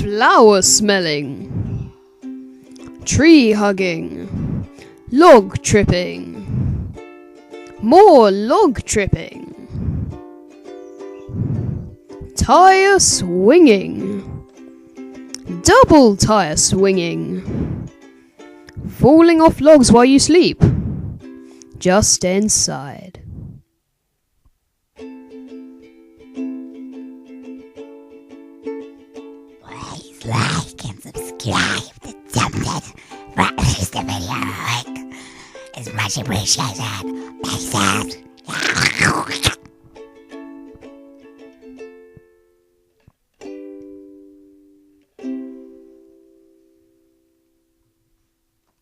flower smelling, tree hugging, log tripping, more log tripping, tire swinging, double tire swinging, falling off logs while you sleep, just inside. Please like and subscribe to Jumped for at least a video a week. It's much appreciated. Peace out.